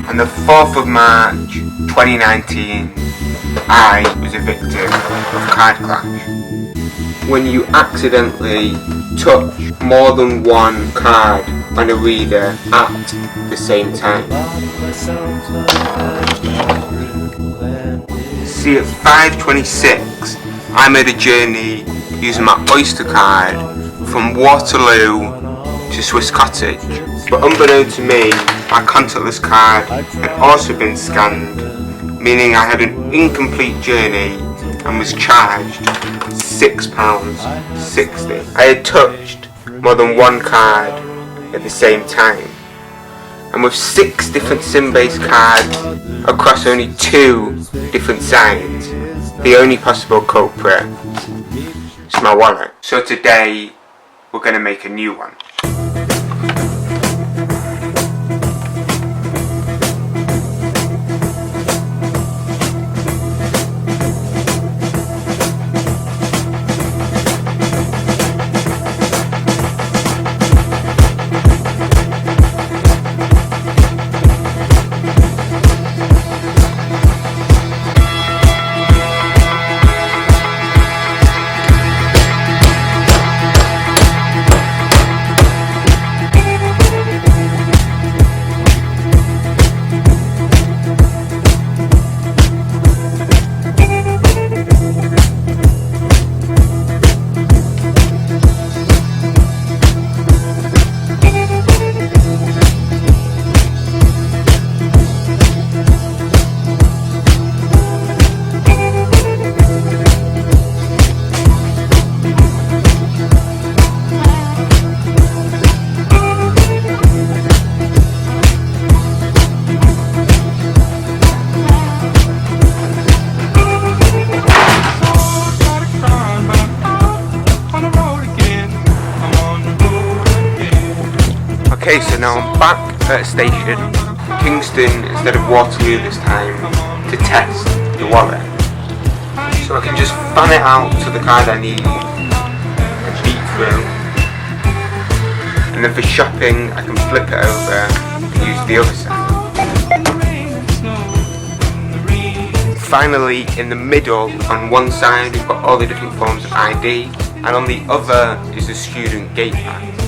On the 4th of March 2019, I was a victim of card clash. When you accidentally touch more than one card on a reader at the same time. See, at 5:26, I made a journey using my Oyster card from Waterloo to Swiss Cottage, but unbeknown to me, my contactless card had also been scanned, meaning I had an incomplete journey and was charged £6.60. I had touched more than one card at the same time, and with 6 different SIM-based cards across only 2 different sites, the only possible culprit is my wallet. So today we're going to make a new one. Okay, so now I'm back at a station, Kingston instead of Waterloo this time, to test the wallet. So I can just fan it out to the card I need and beat through. And then for shopping, I can flip it over and use the other side. Finally, in the middle, on one side we've got all the different forms of ID, and on the other is the student gate pass.